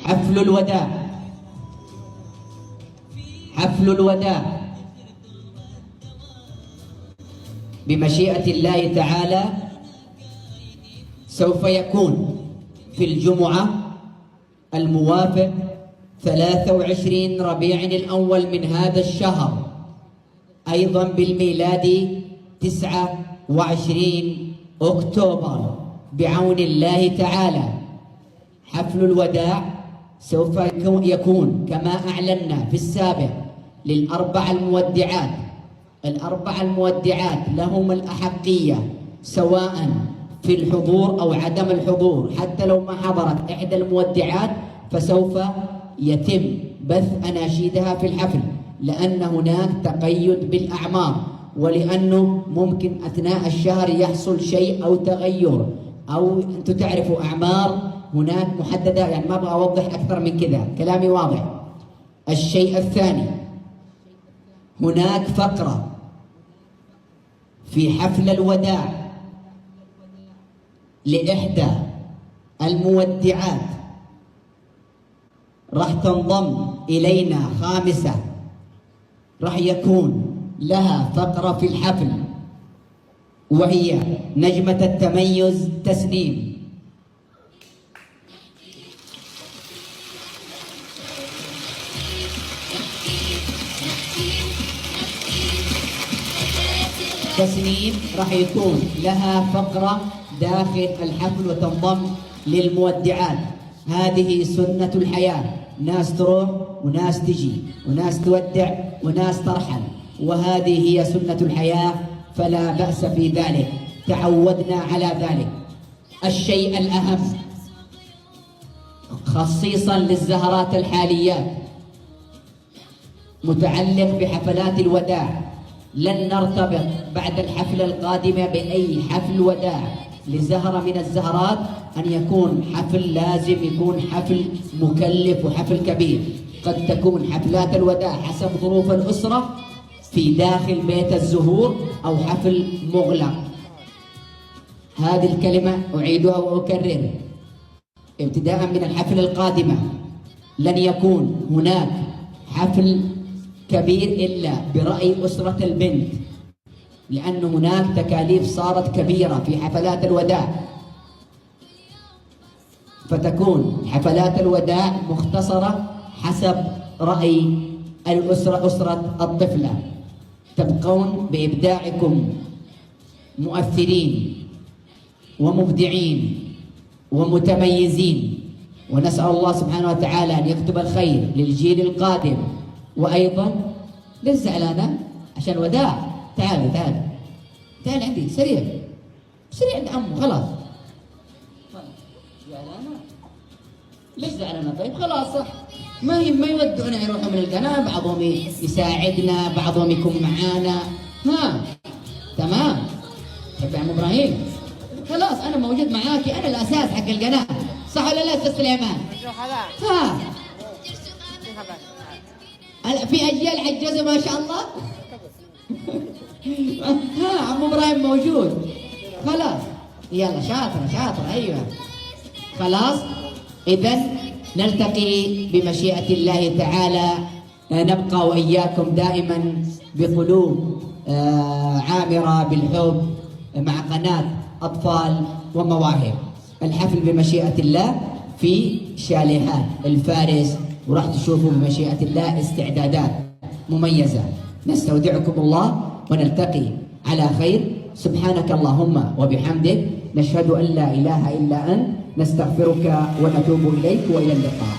حفل الوداع. حفل الوداع بمشيئة الله تعالى سوف يكون في الجمعة الموافق 23 ربيع الأول من هذا الشهر، أيضا بالميلاد 29 أكتوبر بعون الله تعالى. حفل الوداع سوف يكون كما أعلنا في السابق للأربع المودعات. الأربع المودعات لهم الأحقية سواء في الحضور أو عدم الحضور، حتى لو ما حضرت إحدى المودعات فسوف يتم بث أناشيدها في الحفل، لأن هناك تقيد بالأعمار، ولأنه ممكن أثناء الشهر يحصل شيء أو تغير، أو أنتم تعرفوا أعمار هناك محددة، يعني ما أبغى أوضح أكثر من كذا، كلامي واضح. الشيء الثاني، هناك فقرة في حفل الوداع لإحدى المودعات راح تنضم إلينا خامسة، راح يكون لها فقرة في الحفل، وهي نجمة التميز تسنيم. تسنيم راح يكون لها فقرة داخل الحفل وتنضم للمودعات. هذه سنة الحياة، ناس تروح وناس تجي، وناس تودع وناس ترحل، وهذه هي سنة الحياة، فلا بأس في ذلك، تعودنا على ذلك. الشيء الأهم خصيصا للزهرات الحاليات متعلق بحفلات الوداع، لن نرتبط بعد الحفلة القادمة بأي حفل وداع لزهرة من الزهرات أن يكون حفل لازم يكون حفل مكلف وحفل كبير. قد تكون حفلات الوداع حسب ظروف الأسرة في داخل بيت الزهور أو حفل مغلق. هذه الكلمة أعيدها وأكرر، ابتداء من الحفلة القادمة لن يكون هناك حفل كبير إلا برأي أسرة البنت، لأن هناك تكاليف صارت كبيرة في حفلات الوداع، فتكون حفلات الوداع مختصرة حسب رأي الأسرة، أسرة الطفلة. تبقون بإبداعكم مؤثرين ومبدعين ومتميزين، ونسأل الله سبحانه وتعالى أن يكتب الخير للجيل القادم. وأيضا ليش زعلانة؟ عشان وداع. تعال تعال تعال عندي سريع سريع عند عمو. خلاص زعلانة؟ ليش زعلانة؟ طيب خلاص صح، ما يودعنا يروحوا من القناة، بعضهم يساعدنا، بعضهم يكون معانا. ها تمام. تحب يا عم ابراهيم؟ خلاص انا موجود معاكي، انا الاساس حق القناة، صح ولا لا استاذ سليمان؟ ها في اجيال عجزوا ما شاء الله. ها عم ابراهيم موجود. خلاص يلا شاطرة شاطرة. ايوه خلاص. اذا نلتقي بمشيئة الله تعالى، نبقى واياكم دائما بقلوب عامرة بالحب مع قناة اطفال ومواهب. الحفل بمشيئة الله في شاليهات الفارس، وراح تشوفوا بمشيئة الله استعدادات مميزة. نستودعكم الله ونلتقي على خير. سبحانك اللهم وبحمدك، نشهد أن لا إله إلا أنت، نستغفرك ونتوب إليك، وإلى اللقاء.